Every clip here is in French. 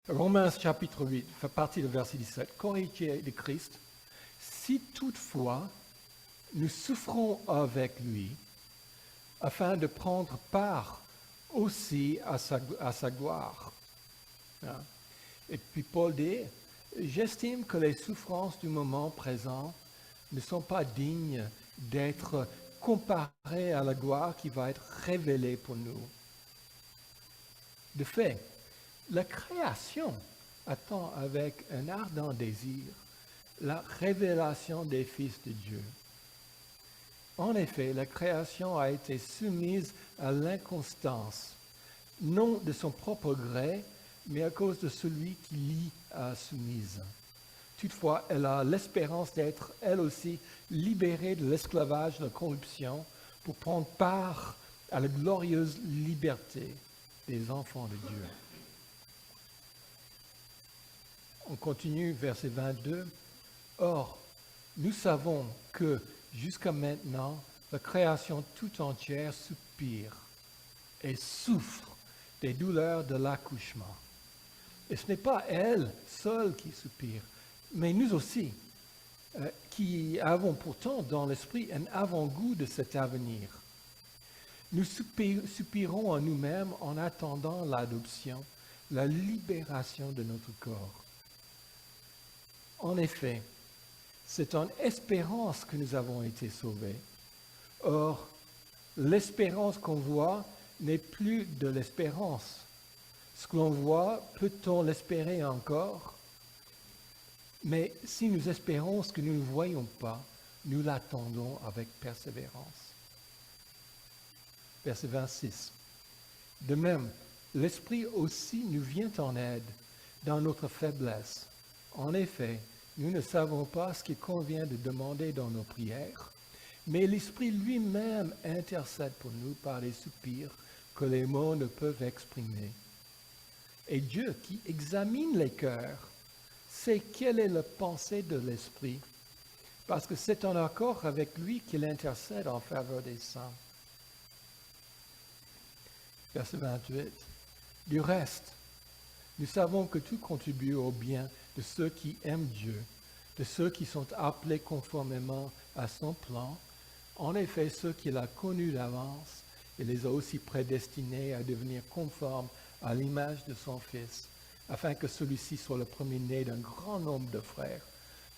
Romains chapitre 8, fait partie du verset 17. Cohéritier de Christ, si toutefois nous souffrons avec lui, afin de prendre part aussi à sa gloire. Hein? Et puis Paul dit, j'estime que les souffrances du moment présent ne sont pas dignes d'être comparées à la gloire qui va être révélée pour nous. De fait, la création attend avec un ardent désir la révélation des fils de Dieu. En effet, la création a été soumise à l'inconstance, non de son propre gré, mais à cause de celui qui l'y a soumise. Toutefois, elle a l'espérance d'être, elle aussi, libérée de l'esclavage de la corruption pour prendre part à la glorieuse liberté des enfants de Dieu. On continue, verset 22. Or, nous savons que jusqu'à maintenant, la création tout entière soupire et souffre des douleurs de l'accouchement. Et ce n'est pas elle seule qui soupire, mais nous aussi, qui avons pourtant dans l'esprit un avant-goût de cet avenir. Nous soupirons en nous-mêmes en attendant l'adoption, la libération de notre corps. En effet, c'est en espérance que nous avons été sauvés. Or, l'espérance qu'on voit n'est plus de l'espérance. Ce que l'on voit, peut-on l'espérer encore? Mais si nous espérons ce que nous ne voyons pas, nous l'attendons avec persévérance. Verset 26. De même, l'Esprit aussi nous vient en aide dans notre faiblesse. En effet, nous ne savons pas ce qu'il convient de demander dans nos prières, mais l'Esprit lui-même intercède pour nous par les soupirs que les mots ne peuvent exprimer. Et Dieu, qui examine les cœurs, sait quelle est la pensée de l'Esprit, parce que c'est en accord avec lui qu'il intercède en faveur des saints. Verset 28. Du reste, nous savons que tout contribue au bien de ceux qui aiment Dieu, de ceux qui sont appelés conformément à son plan. En effet, ceux qu'il a connus d'avance, il les a aussi prédestinés à devenir conformes à l'image de son Fils, afin que celui-ci soit le premier-né d'un grand nombre de frères.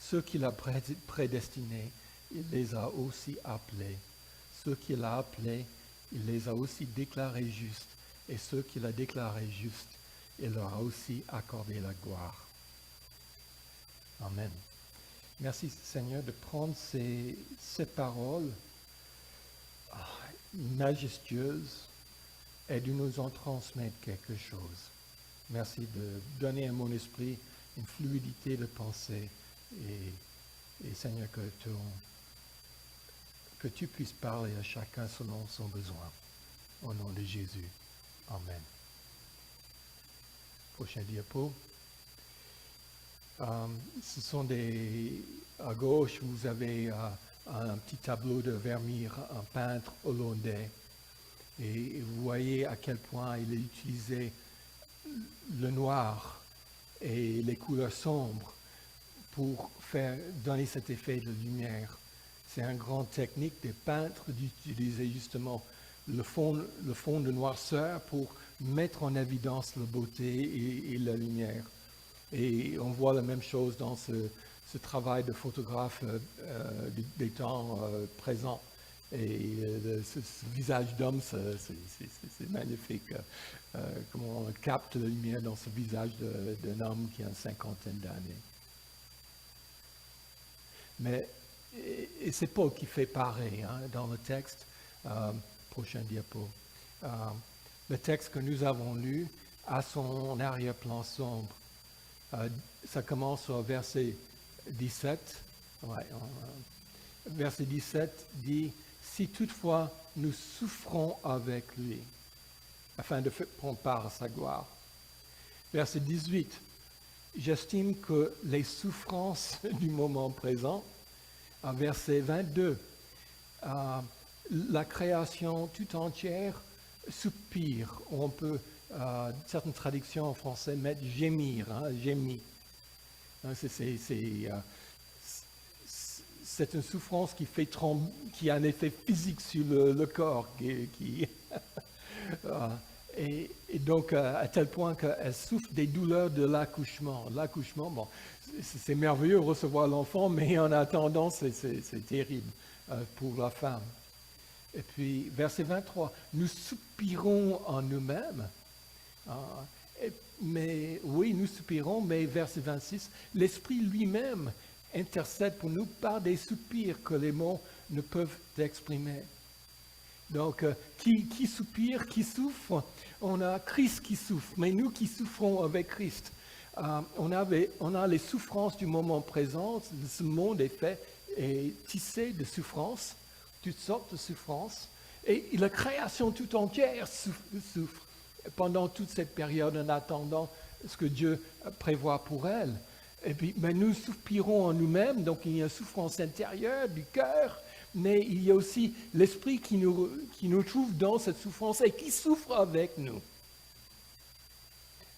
Ceux qu'il a prédestinés, il les a aussi appelés. Ceux qu'il a appelés, il les a aussi déclarés justes. Et ceux qu'il a déclarés justes, il leur a aussi accordé la gloire. Amen. Merci Seigneur de prendre ces paroles majestueuses et de nous en transmettre quelque chose. Merci de donner à mon esprit une fluidité de pensée et Seigneur, que tu puisses parler à chacun selon son besoin. Au nom de Jésus. Amen. Prochain diapo. Ce sont à gauche, vous avez un petit tableau de Vermeer, un peintre hollandais. Et vous voyez à quel point il a utilisé le noir et les couleurs sombres pour donner cet effet de lumière. C'est un grand technique des peintres d'utiliser justement le fond de noirceur pour mettre en évidence la beauté et la lumière. Et on voit la même chose dans ce travail de photographe des temps présents. Et ce visage d'homme, c'est magnifique. Comment on capte la lumière dans ce visage d'un homme qui a une cinquantaine d'années. Mais et c'est Paul qui fait pareil dans le texte. Prochain diapo. Le texte que nous avons lu a son arrière-plan sombre. Ça commence au verset 17. Verset 17 dit « Si toutefois nous souffrons avec lui, afin de prendre part à sa gloire. » Verset 18 « J'estime que les souffrances du moment présent. » Verset 22 la création tout entière soupire. On peut certaines traductions en français mettent gémir, gémir. Hein, c'est une souffrance qui a un effet physique sur le corps. Euh, et donc, à tel point qu'elle souffre des douleurs de l'accouchement. L'accouchement, bon, c'est merveilleux de recevoir l'enfant, mais en attendant, c'est terrible pour la femme. Et puis, verset 23, nous soupirons en nous-mêmes. Mais oui, nous soupirons, mais verset 26, l'Esprit lui-même intercède pour nous par des soupirs que les mots ne peuvent exprimer. Donc, qui soupire, qui souffre? On a Christ qui souffre, mais nous qui souffrons avec Christ. On a les souffrances du moment présent. Ce monde est tissé de souffrances, toutes sortes de souffrances. Et la création tout entière souffre pendant toute cette période en attendant ce que Dieu prévoit pour elle. Et puis, mais nous soupirons en nous-mêmes, donc il y a une souffrance intérieure du cœur, mais il y a aussi l'Esprit qui nous trouve dans cette souffrance et qui souffre avec nous.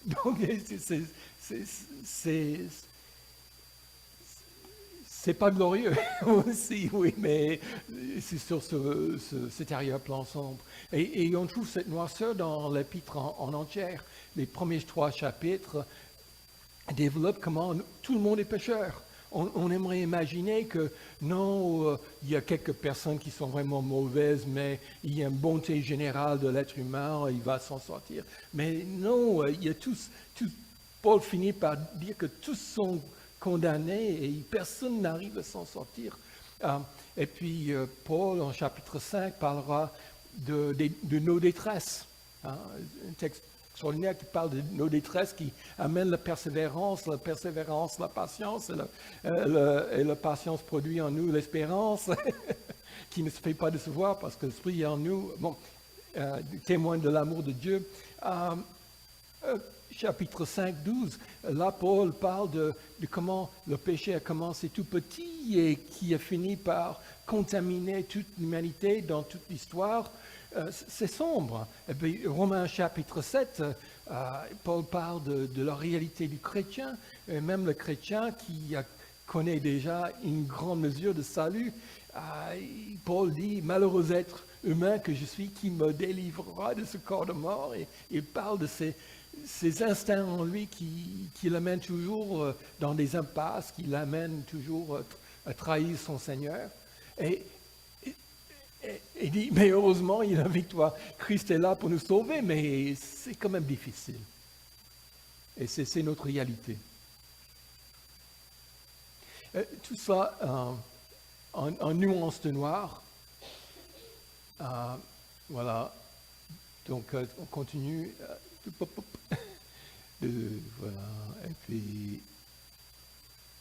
Donc, c'est pas glorieux aussi, oui, mais c'est sur cet arrière-plan sombre. Et on trouve cette noirceur dans l'épître en entière. Les premiers 3 chapitres développent comment tout le monde est pécheur. On aimerait imaginer que non, il y a quelques personnes qui sont vraiment mauvaises, mais il y a une bonté générale de l'être humain, il va s'en sortir. Mais non, il y a Paul finit par dire que tous sont condamnés et personne n'arrive à s'en sortir. Et puis Paul, en chapitre 5, parlera de nos détresses. Un texte extraordinaire qui parle de nos détresses, qui amène la persévérance, la patience, et la patience produit en nous l'espérance, qui ne se fait pas décevoir parce que l'Esprit est en nous, témoin de l'amour de Dieu. Chapitre 5, 12, là Paul parle de comment le péché a commencé tout petit et qui a fini par contaminer toute l'humanité dans toute l'histoire. C'est sombre. Et puis Romains chapitre 7, Paul parle de la réalité du chrétien, et même le chrétien qui connaît déjà une grande mesure de salut. Paul dit, malheureux être humain que je suis, qui me délivrera de ce corps de mort. Et il parle de ces instincts en lui qui l'amènent toujours dans des impasses, qui l'amènent toujours à trahir son Seigneur. Et il dit, mais heureusement, il y a la victoire. Christ est là pour nous sauver, mais c'est quand même difficile. Et c'est notre réalité. Tout ça en nuances de noir. Voilà. Donc, on continue. Voilà. Et puis,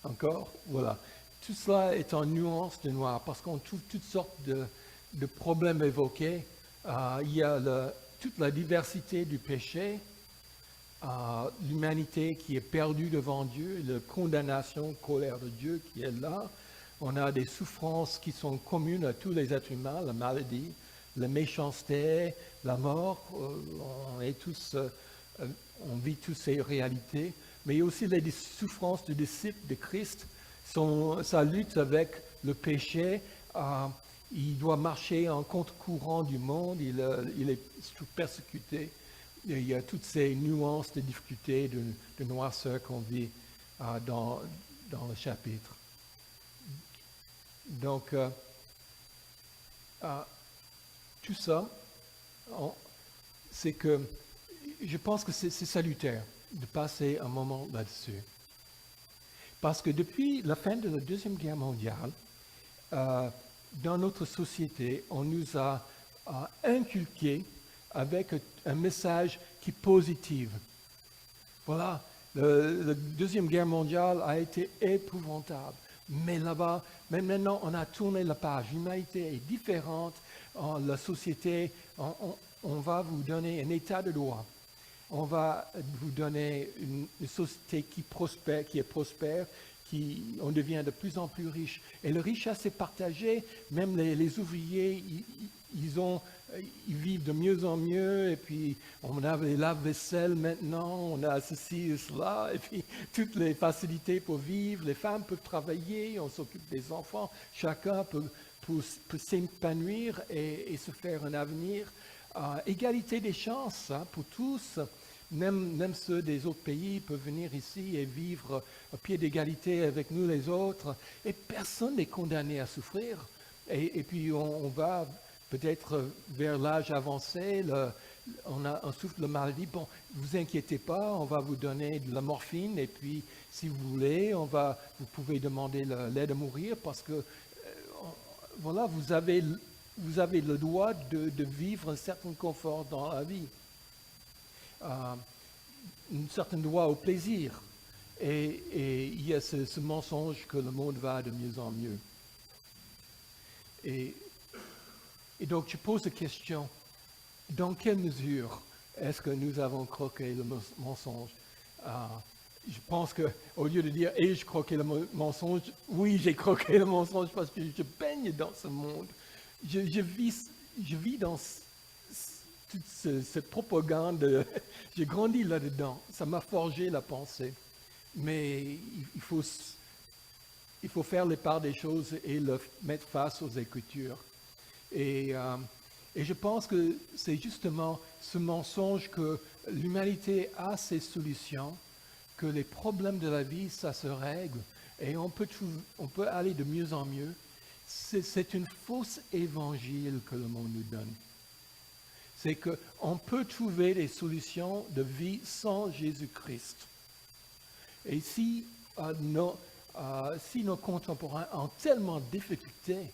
encore, voilà. Tout cela est en nuances de noir parce qu'on trouve toutes sortes de problèmes évoqués. Il y a toute la diversité du péché, l'humanité qui est perdue devant Dieu, la condamnation, colère de Dieu qui est là. On a des souffrances qui sont communes à tous les êtres humains, la maladie, la méchanceté, la mort. On vit toutes ces réalités. Mais il y a aussi les souffrances du disciple de Christ, sa lutte avec le péché. Il doit marcher en contre-courant du monde, il est persécuté. Il y a toutes ces nuances de difficultés, de noirceur qu'on vit dans le chapitre. Donc, tout ça, c'est que je pense que c'est salutaire de passer un moment là-dessus. Parce que depuis la fin de la Deuxième Guerre mondiale, dans notre société, on nous a inculqué avec un message qui est positif. Voilà, la Deuxième Guerre mondiale a été épouvantable. Mais là-bas, même maintenant, on a tourné la page. L'humanité est différente. La société, on va vous donner un état de droit. On va vous donner une société qui est prospère, on devient de plus en plus riche. Et la richesse est partagée, même les ouvriers, ils vivent de mieux en mieux, et puis on a les lave-vaisselle maintenant, on a ceci et cela, et puis toutes les facilités pour vivre. Les femmes peuvent travailler, on s'occupe des enfants, chacun peut s'épanouir et se faire un avenir. Égalité des chances pour tous. Même ceux des autres pays peuvent venir ici et vivre à pied d'égalité avec nous les autres. Et personne n'est condamné à souffrir. Et puis on va peut-être vers l'âge avancé, on souffre de maladie. Bon, ne vous inquiétez pas, on va vous donner de la morphine. Et puis si vous voulez, vous pouvez demander l'aide à mourir parce que voilà, vous avez le droit de vivre un certain confort dans la vie. Un certain droit au plaisir. Et il y a ce mensonge que le monde va de mieux en mieux. Et donc je pose la question, dans quelle mesure est-ce que nous avons croqué le mensonge? Je pense qu'au lieu de dire « ai-je croqué le mensonge », oui, j'ai croqué le mensonge parce que je baigne dans ce monde. Je vis dans toute cette propagande, j'ai grandi là-dedans, ça m'a forgé la pensée. Mais il faut faire les parts des choses et le mettre face aux Écritures. Et je pense que c'est justement ce mensonge que l'humanité a ses solutions, que les problèmes de la vie, ça se règle, et on peut aller de mieux en mieux. C'est une fausse évangile que le monde nous donne. C'est qu'on peut trouver des solutions de vie sans Jésus-Christ. Et si nos contemporains ont tellement de difficultés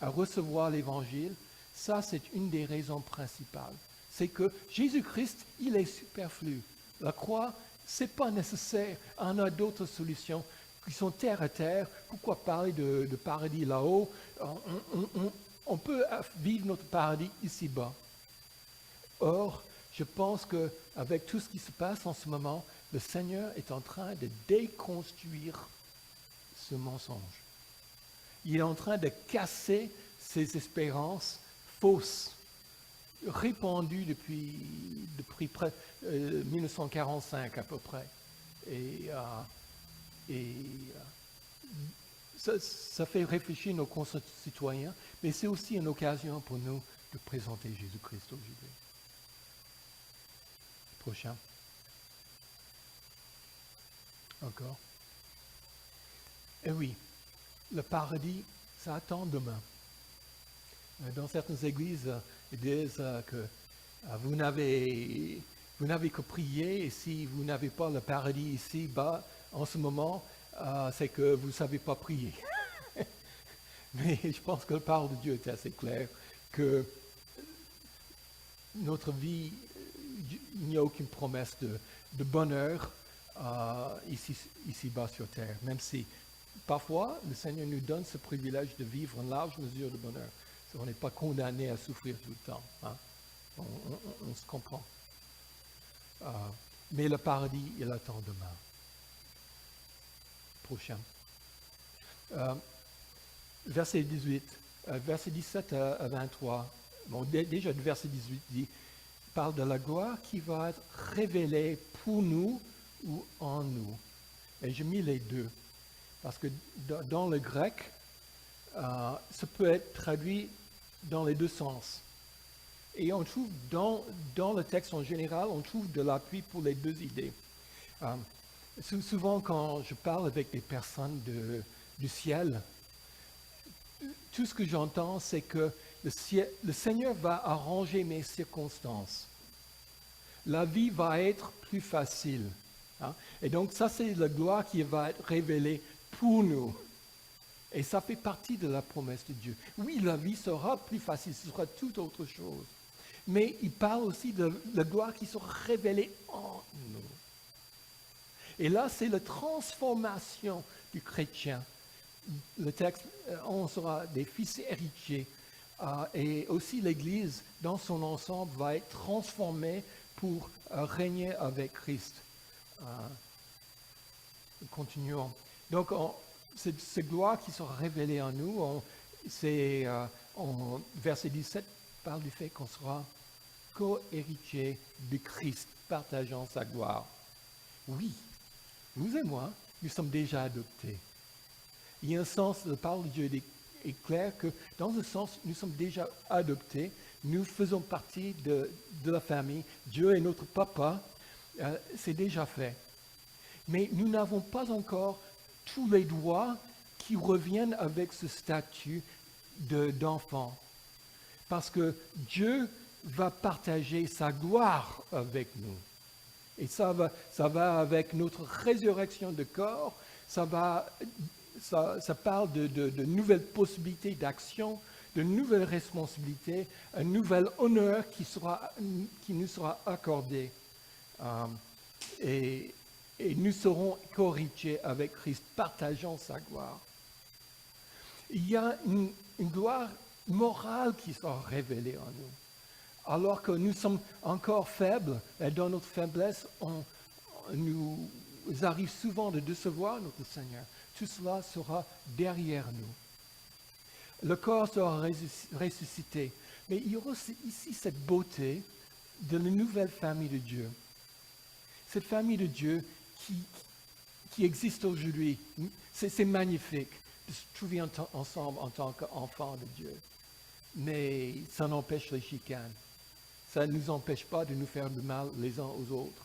à recevoir l'Évangile, ça c'est une des raisons principales. C'est que Jésus-Christ, il est superflu. La croix, ce n'est pas nécessaire. On a d'autres solutions qui sont terre à terre. Pourquoi parler de paradis là-haut? On peut vivre notre paradis ici-bas. Or, je pense qu'avec tout ce qui se passe en ce moment, le Seigneur est en train de déconstruire ce mensonge. Il est en train de casser ces espérances fausses, répandues depuis 1945 à peu près. Et ça fait réfléchir nos concitoyens, mais c'est aussi une occasion pour nous de présenter Jésus-Christ aujourd'hui. Prochain. Encore. Et oui, le paradis, ça attend demain. Dans certaines églises, ils disent que vous n'avez que prier, et si vous n'avez pas le paradis ici-bas, en ce moment, c'est que vous ne savez pas prier. Mais je pense que la parole de Dieu est assez claire, que notre vie, il n'y a aucune promesse de bonheur ici-bas sur terre, même si parfois le Seigneur nous donne ce privilège de vivre une large mesure de bonheur. On n'est pas condamné à souffrir tout le temps. Hein? On se comprend. Mais le paradis, il attend demain. Prochain. Verset 18, verset 17 à 23. Bon, déjà le verset 18 parle de la gloire qui va être révélée pour nous ou en nous. Et j'ai mis les deux, parce que dans le grec, ça peut être traduit dans les deux sens. Et on trouve dans le texte en général, on trouve de l'appui pour les deux idées. Souvent quand je parle avec des personnes du ciel, tout ce que j'entends, c'est que le Seigneur va arranger mes circonstances. La vie va être plus facile. Hein? Et donc ça, c'est la gloire qui va être révélée pour nous. Et ça fait partie de la promesse de Dieu. Oui, la vie sera plus facile, ce sera tout autre chose. Mais il parle aussi de la gloire qui sera révélée en nous. Et là, c'est la transformation du chrétien. Le texte, on sera des fils héritiers. Et aussi l'Église, dans son ensemble, va être transformée pour régner avec Christ. Continuons. Donc, cette gloire qui sera révélée en nous, c'est en verset 17, parle du fait qu'on sera co-héritier de Christ, partageant sa gloire. Oui, vous et moi, nous sommes déjà adoptés. Il y a un sens, la parole de Dieu est claire que dans un sens, nous sommes déjà adoptés, nous faisons partie de la famille, Dieu est notre papa, c'est déjà fait. Mais nous n'avons pas encore tous les droits qui reviennent avec ce statut d'enfant. Parce que Dieu va partager sa gloire avec nous. Et ça va avec notre résurrection de corps, ça parle de nouvelles possibilités d'action, de nouvelles responsabilités, un nouvel honneur qui nous sera accordé. Et nous serons co-héritiers avec Christ, partageant sa gloire. Il y a une gloire morale qui sera révélée en nous. Alors que nous sommes encore faibles, et dans notre faiblesse, nous arrive souvent de décevoir notre Seigneur. Tout cela sera derrière nous. Le corps sera ressuscité. Mais il y aura ici cette beauté de la nouvelle famille de Dieu. Cette famille de Dieu qui existe aujourd'hui. C'est magnifique de se trouver ensemble en tant qu'enfants de Dieu. Mais ça n'empêche les chicanes. Ça ne nous empêche pas de nous faire du mal les uns aux autres.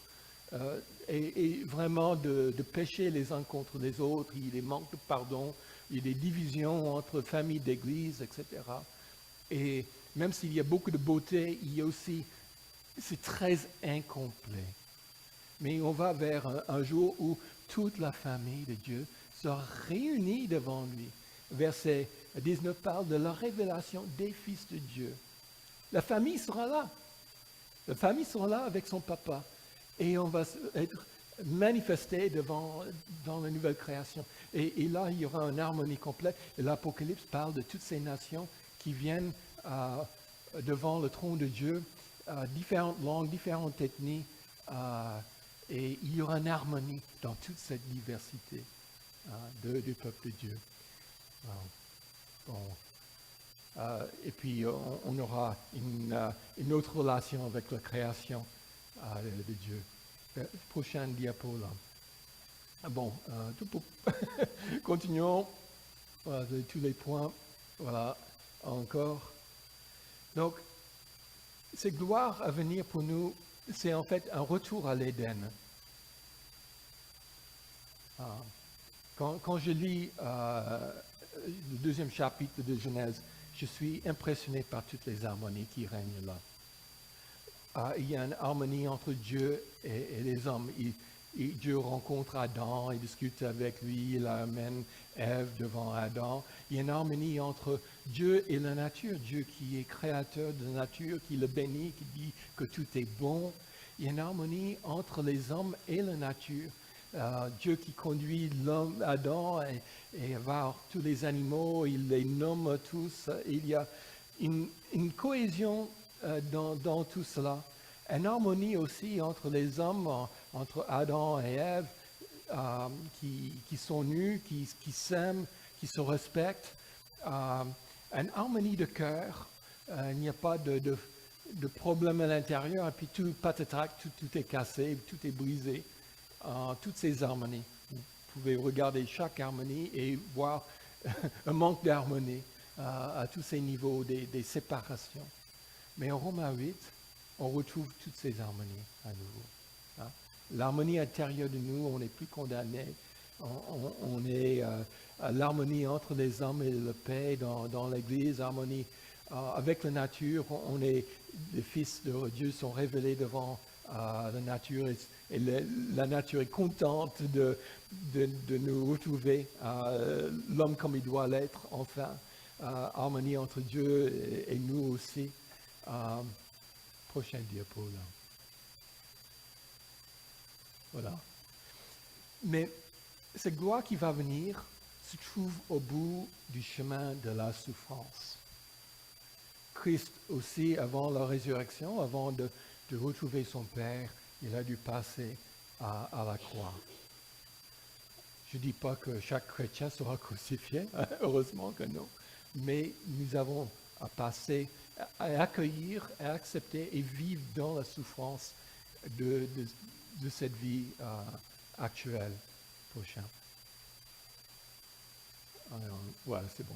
Et vraiment de pécher les uns contre les autres. Il y a des manques de pardon, il y a des divisions entre familles d'église, etc. Et même s'il y a beaucoup de beauté, il y a aussi, c'est très incomplet. Mais on va vers un jour où toute la famille de Dieu sera réunie devant lui. Verset 19 parle de la révélation des fils de Dieu. La famille sera là. La famille sera là avec son papa. Et on va être manifesté dans la nouvelle création. Et là, il y aura une harmonie complète. Et l'Apocalypse parle de toutes ces nations qui viennent devant le trône de Dieu, différentes langues, différentes ethnies. Et il y aura une harmonie dans toute cette diversité du peuple de Dieu. Et puis, on aura une autre relation avec la création de Dieu. Prochaine diapo, là. Bon, continuons. Voilà, tous les points. Voilà, encore. Donc, cette gloire à venir pour nous, c'est en fait un retour à l'Éden. Quand je lis le deuxième chapitre de Genèse, je suis impressionné par toutes les harmonies qui règnent là. Il y a une harmonie entre Dieu et les hommes. Dieu rencontre Adam, il discute avec lui, il amène Ève devant Adam. Il y a une harmonie entre Dieu et la nature, Dieu qui est créateur de la nature, qui le bénit, qui dit que tout est bon. Il y a une harmonie entre les hommes et la nature. Dieu qui conduit l'homme, Adam, et voir tous les animaux, il les nomme tous. Il y a une cohésion dans tout cela. Une harmonie aussi entre les hommes, entre Adam et Ève, qui sont nus, qui s'aiment, qui se respectent. Une harmonie de cœur. Il n'y a pas de problème à l'intérieur, et puis tout patatrac, tout est cassé, tout est brisé. Toutes ces harmonies. Vous pouvez regarder chaque harmonie et voir un manque d'harmonie à tous ces niveaux des séparations. Mais en Romains 8, on retrouve toutes ces harmonies à nouveau. L'harmonie intérieure de nous, on n'est plus condamné. On est l'harmonie entre les hommes et la paix dans l'Église, harmonie avec la nature. On est les fils de Dieu sont révélés devant la nature et la nature est contente de nous retrouver, l'homme comme il doit l'être, enfin, harmonie entre Dieu et nous aussi. Prochain diapo, là. Voilà. Mais cette gloire qui va venir se trouve au bout du chemin de la souffrance. Christ aussi, avant la résurrection, avant de retrouver son Père, il a dû passer à la croix. Je ne dis pas que chaque chrétien sera crucifié, heureusement que non, mais nous avons à passer à accueillir, à accepter et vivre dans la souffrance de cette vie actuelle. Prochain. Alors, voilà, c'est bon.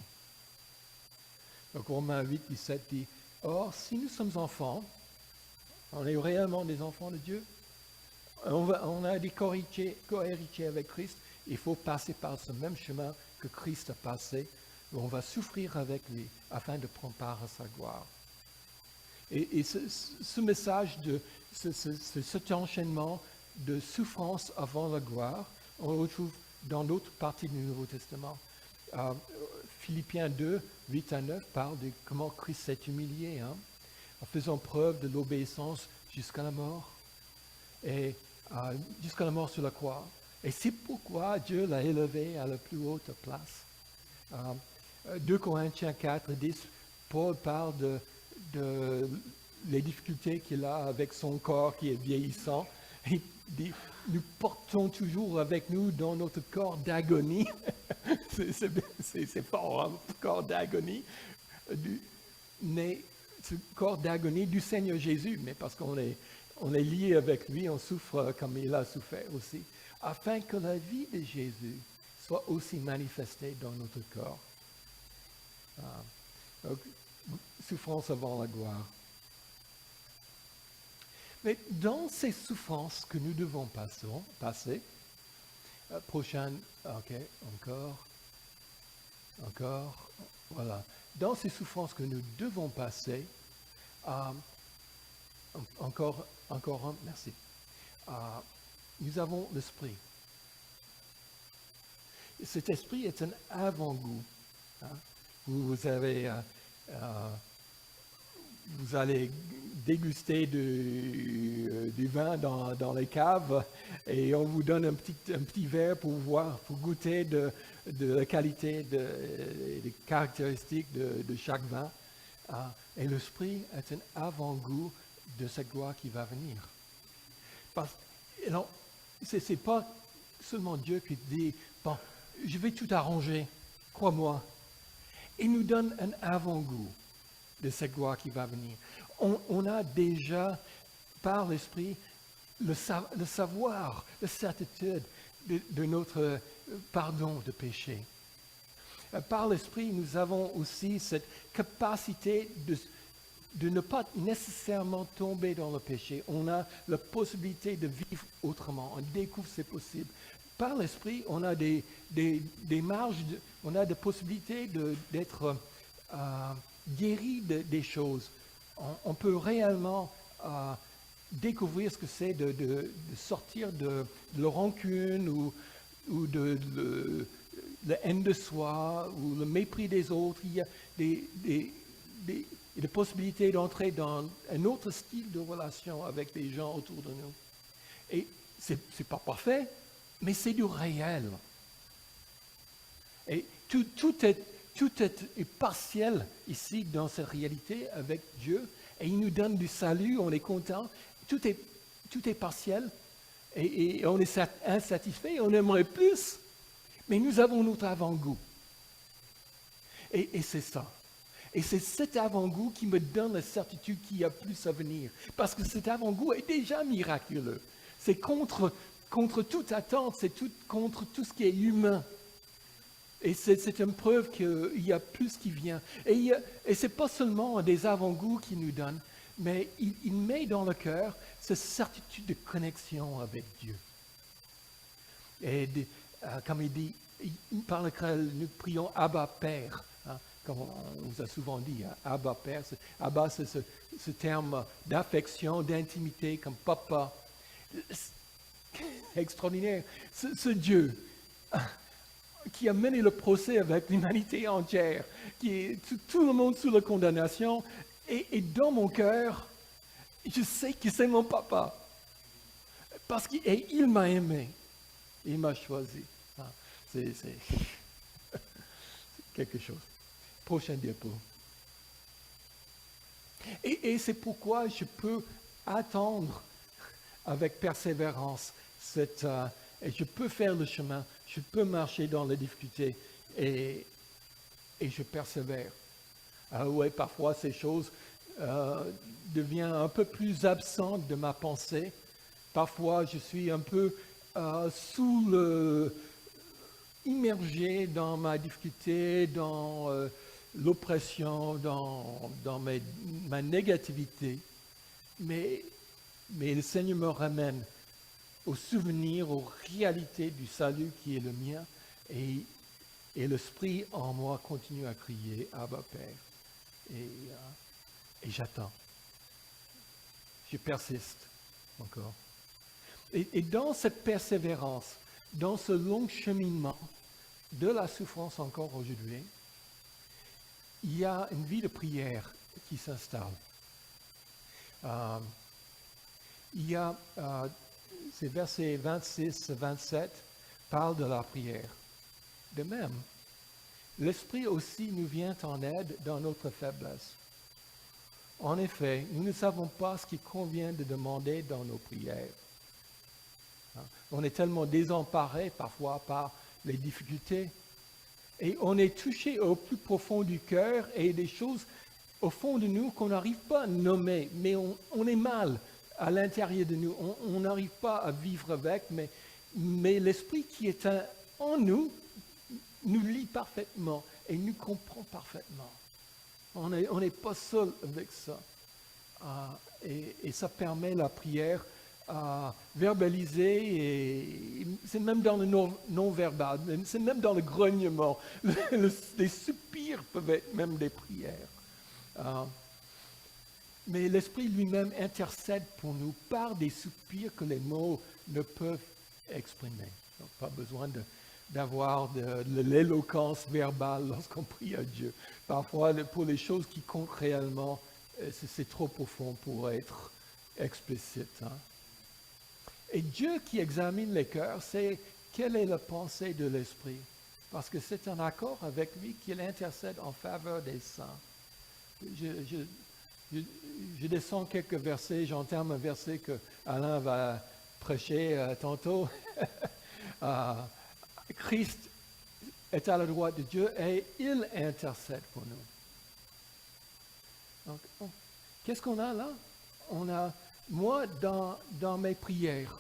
Donc Romains 8, 17 dit, or, si nous sommes enfants, on est réellement des enfants de Dieu, on a des co-héritiers avec Christ, il faut passer par ce même chemin que Christ a passé, où on va souffrir avec lui afin de prendre part à sa gloire. Et ce message, cet enchaînement de souffrance avant la gloire, on le retrouve dans l'autre partie du Nouveau Testament. Philippiens 2, 8 à 9 parle de comment Christ s'est humilié, en faisant preuve de l'obéissance jusqu'à la mort, et jusqu'à la mort sur la croix. Et c'est pourquoi Dieu l'a élevé à la plus haute place. 2 Corinthiens 4, 10, Paul parle de les difficultés qu'il a avec son corps qui est vieillissant. Il dit, nous portons toujours avec nous dans notre corps d'agonie, c'est fort, hein, corps d'agonie, mais ce corps d'agonie du Seigneur Jésus, mais parce qu'on est lié avec lui, on souffre comme il a souffert aussi, afin que la vie de Jésus soit aussi manifestée dans notre corps. Donc, souffrance avant la gloire. Mais dans ces souffrances que nous devons passer, prochaine, ok, encore, voilà. Dans ces souffrances que nous devons passer, encore un, merci. Nous avons l'esprit. Cet esprit est un avant-goût. Vous allez déguster du vin dans les caves et on vous donne un petit verre pour goûter de la qualité, des caractéristiques de chaque vin. Et l'esprit est un avant-goût de cette gloire qui va venir. Ce n'est pas seulement Dieu qui dit, bon, je vais tout arranger, crois-moi. Il nous donne un avant-goût de cette gloire qui va venir. On a déjà, par l'Esprit, le savoir, la certitude de notre pardon de péché. Par l'Esprit, nous avons aussi cette capacité de ne pas nécessairement tomber dans le péché. On a la possibilité de vivre autrement. On découvre c'est possible. Par l'Esprit, on a des marges, on a des possibilités d'être guéri des choses. On peut réellement découvrir ce que c'est de sortir de la rancune ou de la haine de soi ou le mépris des autres. Il y a des possibilités d'entrer dans un autre style de relation avec les gens autour de nous. Et c'est pas parfait, mais c'est du réel. Et tout est partiel ici dans cette réalité avec Dieu. Et il nous donne du salut, on est content. Tout est partiel. Et on est insatisfait, on aimerait plus. Mais nous avons notre avant-goût. Et c'est ça. Et c'est cet avant-goût qui me donne la certitude qu'il y a plus à venir. Parce que cet avant-goût est déjà miraculeux. C'est contre toute attente, c'est contre tout ce qui est humain. Et c'est une preuve qu'il y a plus qui vient. Et ce n'est pas seulement des avant-goûts qu'il nous donne, mais il met dans le cœur cette certitude de connexion avec Dieu. Et comme il dit, par lequel nous prions Abba Père, comme on vous a souvent dit, Abba Père. Abba, c'est ce terme d'affection, d'intimité, comme papa. Extraordinaire. Ce Dieu qui a mené le procès avec l'humanité entière, qui est tout le monde sous la condamnation, et dans mon cœur, je sais que c'est mon papa. Parce qu'il m'a aimé, il m'a choisi. C'est quelque chose. Prochain diapo. Et c'est pourquoi je peux attendre avec persévérance et je peux faire le chemin, je peux marcher dans les difficultés et je persévère. Oui, parfois ces choses devient un peu plus absente de ma pensée. Parfois, je suis un peu immergé dans ma difficulté, dans l'oppression, dans ma négativité. Mais le Seigneur me ramène au souvenir, aux réalités du salut qui est le mien. Et l'Esprit en moi continue à crier « Abba Père ». Et j'attends. Je persiste encore. Et dans cette persévérance, dans ce long cheminement de la souffrance encore aujourd'hui, il y a une vie de prière qui s'installe. Ces versets 26-27 parlent de la prière. De même, l'Esprit aussi nous vient en aide dans notre faiblesse. En effet, nous ne savons pas ce qu'il convient de demander dans nos prières. On est tellement désemparés parfois par les difficultés. Et on est touché au plus profond du cœur et des choses au fond de nous qu'on n'arrive pas à nommer. Mais on est mal à l'intérieur de nous. On n'arrive pas à vivre avec, mais l'Esprit qui est en nous lit parfaitement et nous comprend parfaitement. On n'est pas seul avec ça. Et ça permet la prière à verbaliser, et c'est même dans le non-verbal, c'est même dans le grognement. Les soupirs peuvent être même des prières. Mais l'Esprit lui-même intercède pour nous par des soupirs que les mots ne peuvent exprimer. Donc, pas besoin d'avoir de l'éloquence verbale lorsqu'on prie à Dieu. Parfois, pour les choses qui comptent réellement, c'est trop profond pour être explicite. Et Dieu qui examine les cœurs sait quelle est la pensée de l'Esprit, parce que c'est en accord avec lui qu'il intercède en faveur des saints. Je descends quelques versets, j'entame un verset que Alain va prêcher tantôt. Christ est à la droite de Dieu et il intercède pour nous. Donc, qu'est-ce qu'on a là? On a, moi, dans mes prières,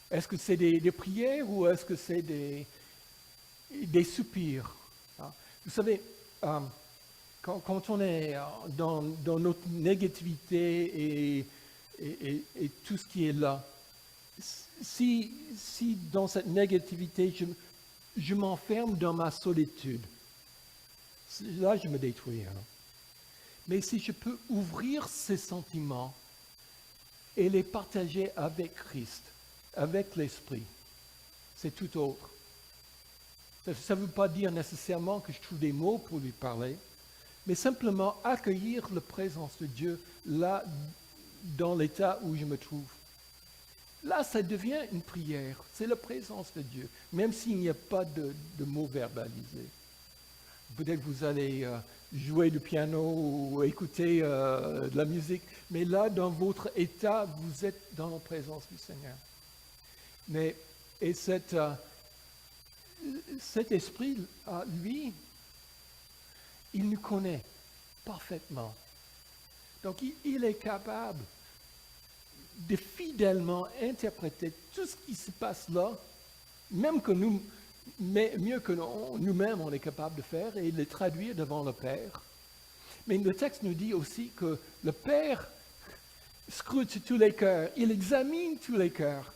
est-ce que c'est des prières ou est-ce que c'est des soupirs? Vous savez, quand on est dans notre négativité et tout ce qui est là, si dans cette négativité, je m'enferme dans ma solitude, là je me détruis. Mais si je peux ouvrir ces sentiments et les partager avec Christ, avec l'Esprit, c'est tout autre. Ça ne veut pas dire nécessairement que je trouve des mots pour lui parler, mais simplement accueillir la présence de Dieu là, dans l'état où je me trouve. Là, ça devient une prière. C'est la présence de Dieu, même s'il n'y a pas de mots verbalisés. Peut-être que vous allez jouer du piano ou écouter de la musique, mais là, dans votre état, vous êtes dans la présence du Seigneur. Et cet esprit, lui, il nous connaît parfaitement. Donc, il est capable de fidèlement interpréter tout ce qui se passe là, même que nous, mais mieux que nous-mêmes, on est capable de faire, et le traduire devant le Père. Mais le texte nous dit aussi que le Père scrute tous les cœurs, il examine tous les cœurs.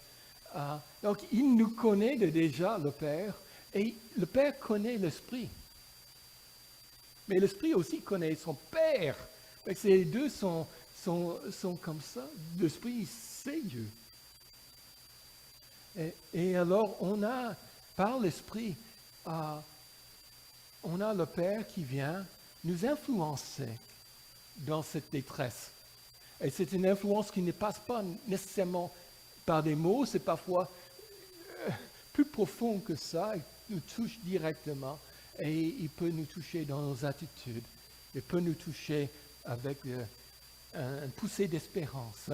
Donc, il nous connaît déjà, le Père, et le Père connaît l'Esprit. Mais l'Esprit aussi connaît son Père. Ces deux sont comme ça. L'Esprit, c'est Dieu. Et alors, on a, par l'Esprit, on a le Père qui vient nous influencer dans cette détresse. Et c'est une influence qui ne passe pas nécessairement par des mots, c'est parfois plus profond que ça, il nous touche directement et il peut nous toucher dans nos attitudes, il peut nous toucher avec un poussée d'espérance.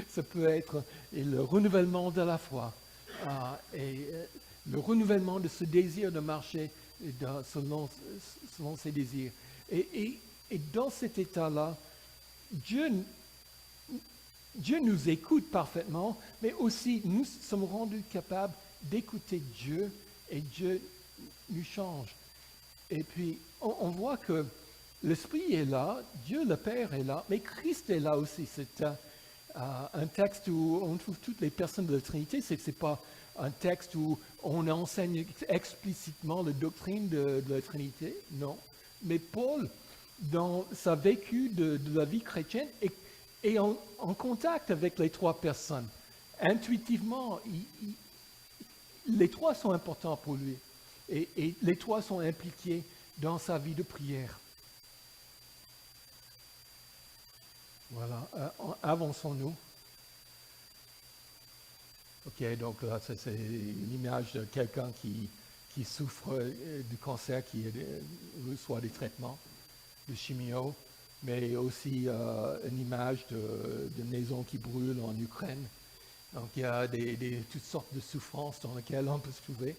Ça peut être le renouvellement de la foi et le renouvellement de ce désir de marcher selon ses désirs. Et dans cet état-là, Dieu, Dieu nous écoute parfaitement, mais aussi nous sommes rendus capables d'écouter Dieu et Dieu nous change. Et puis, on voit que l'Esprit est là, Dieu le Père est là, mais Christ est là aussi. C'est un texte où on trouve toutes les personnes de la Trinité. Ce n'est pas un texte où on enseigne explicitement la doctrine de la Trinité, non. Mais Paul, dans sa vécu de la vie chrétienne, est en contact avec les trois personnes. Intuitivement, les trois sont importants pour lui. Et les trois sont impliqués dans sa vie de prière. Voilà, avançons-nous. Ok, donc là, c'est une image de quelqu'un qui souffre du cancer, qui reçoit des traitements de chimio, mais aussi une image de maison qui brûle en Ukraine. Donc il y a toutes sortes de souffrances dans lesquelles on peut se trouver,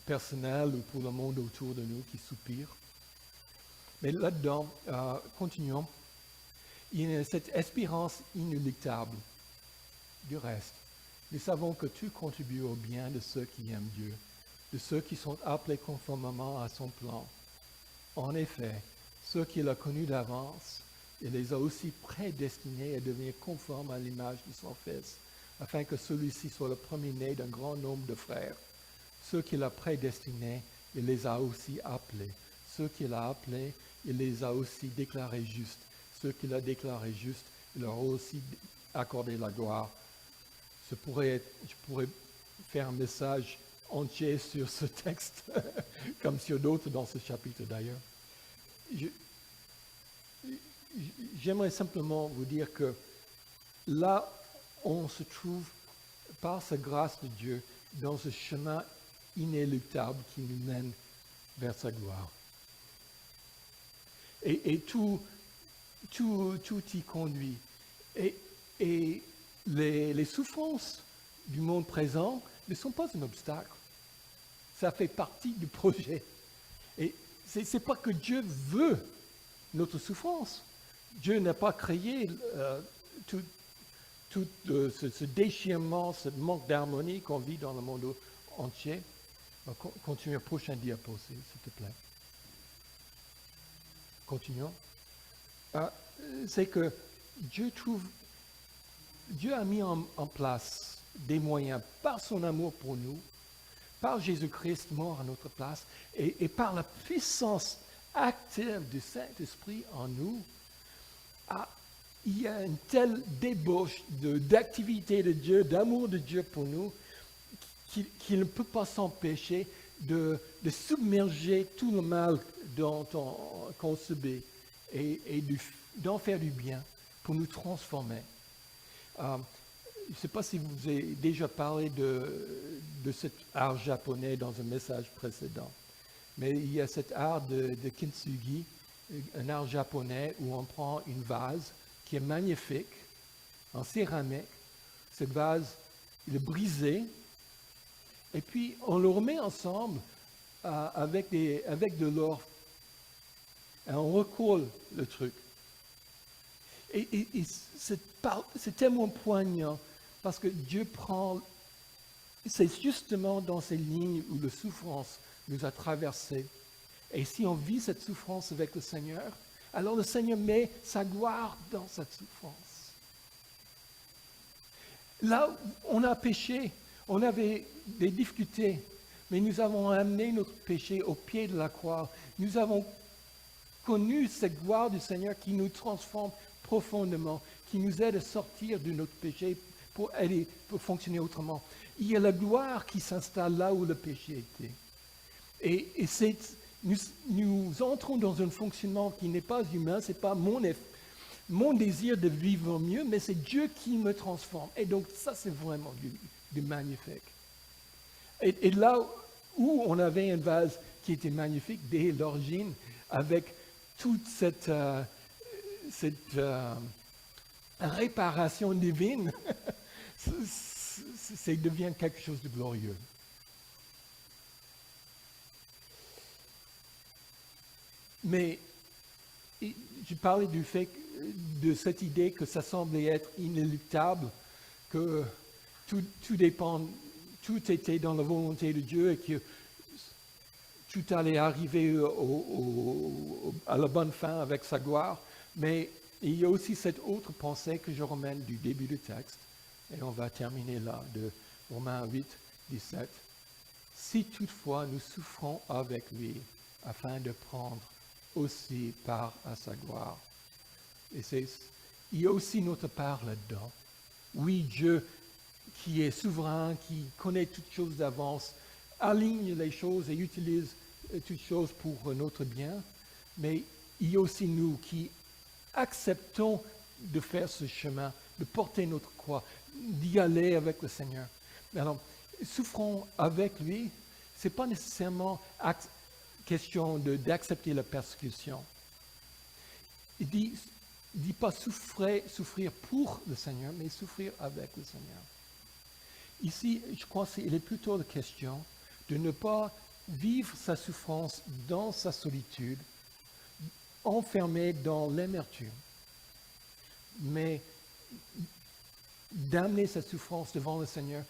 personnelles ou pour le monde autour de nous qui soupire. Mais là-dedans, continuons. Il y a cette espérance inéluctable du reste. Nous savons que tu contribues au bien de ceux qui aiment Dieu, de ceux qui sont appelés conformément à son plan. En effet, ceux qu'il a connus d'avance, il les a aussi prédestinés à devenir conformes à l'image de son Fils, afin que celui-ci soit le premier-né d'un grand nombre de frères. Ceux qu'il a prédestinés, il les a aussi appelés. Ceux qu'il a appelés, il les a aussi déclarés justes. Ceux qu'il a déclarés justes, il leur a aussi accordé la gloire. Je pourrais faire un message entier sur ce texte, comme sur d'autres dans ce chapitre d'ailleurs. J'aimerais simplement vous dire que là, on se trouve, par sa grâce de Dieu, dans ce chemin inéluctable qui nous mène vers sa gloire. Et tout y conduit. Et les souffrances du monde présent ne sont pas un obstacle. Ça fait partie du projet. Et ce n'est pas que Dieu veut notre souffrance. Dieu n'a pas créé tout ce déchirement, ce manque d'harmonie qu'on vit dans le monde entier. Continuez au prochain diapo, s'il te plaît. Continuons. C'est que Dieu a mis en place des moyens par son amour pour nous, par Jésus-Christ mort à notre place, et par la puissance active du Saint-Esprit en nous. Il y a une telle débauche d'activité de Dieu, d'amour de Dieu pour nous, qu'il ne peut pas s'empêcher de submerger tout le mal qu'on subit et d'en faire du bien pour nous transformer. Je ne sais pas si vous avez déjà parlé de cet art japonais dans un message précédent, mais il y a cet art de kintsugi, un art japonais où on prend une vase qui est magnifique, en céramique. Cette vase, il est brisé, et puis on le remet ensemble avec de l'or, et on recolle le truc. Et c'est tellement poignant, parce que Dieu c'est justement dans ces lignes où la souffrance nous a traversés. Et si on vit cette souffrance avec le Seigneur, alors le Seigneur met sa gloire dans cette souffrance. Là, on a péché, on avait des difficultés, mais nous avons amené notre péché au pied de la croix. Nous avons connu cette gloire du Seigneur qui nous transforme profondément, qui nous aide à sortir de notre péché pour fonctionner autrement. Il y a la gloire qui s'installe là où le péché était. Et nous entrons dans un fonctionnement qui n'est pas humain, ce n'est pas mon désir de vivre mieux, mais c'est Dieu qui me transforme. Et donc ça, c'est vraiment du magnifique. Et là où on avait un vase qui était magnifique dès l'origine, avec toute cette réparation divine, ça devient quelque chose de glorieux. Mais je parlais du fait, de cette idée que ça semblait être inéluctable, que tout dépend, tout était dans la volonté de Dieu et que tout allait arriver à la bonne fin avec sa gloire. Mais il y a aussi cette autre pensée que je ramène du début du texte, et on va terminer là, de Romains 8, 17. Si toutefois nous souffrons avec lui, afin de prendre aussi part à sa gloire. Et il y a aussi notre part là-dedans. Oui, Dieu qui est souverain, qui connaît toutes choses d'avance, aligne les choses et utilise toutes choses pour notre bien, mais il y a aussi nous qui acceptons de faire ce chemin, de porter notre croix, d'y aller avec le Seigneur. Alors, souffrons avec lui, ce n'est pas nécessairement question d'accepter la persécution. Il dit pas souffrir pour le Seigneur, mais souffrir avec le Seigneur. Ici, je crois qu'il est plutôt la question de ne pas vivre sa souffrance dans sa solitude, enfermé dans l'amertume, mais d'amener sa souffrance devant le Seigneur,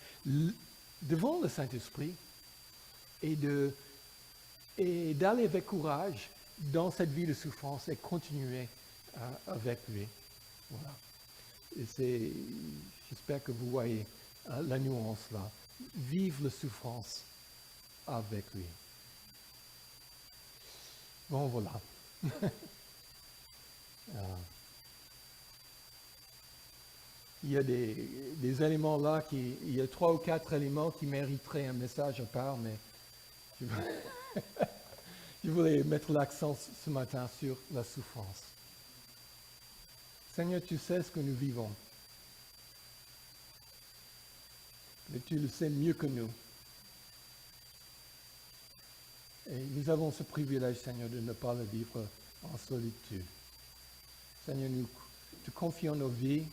devant le Saint-Esprit, et d'aller avec courage dans cette vie de souffrance et continuer avec lui. Voilà. Et j'espère que vous voyez la nuance là. Vive la souffrance avec lui. Bon, voilà. Il y a des éléments là, il y a 3 ou 4 éléments qui mériteraient un message à part, mais je voulais mettre l'accent ce matin sur la souffrance. Seigneur, tu sais ce que nous vivons. Et tu le sais mieux que nous. Et nous avons ce privilège, Seigneur, de ne pas le vivre en solitude. Seigneur, nous te confions nos vies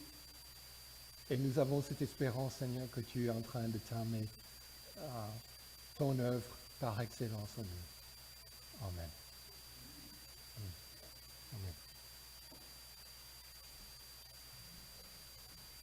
et nous avons cette espérance, Seigneur, que tu es en train de terminer ton œuvre par excellence en nous.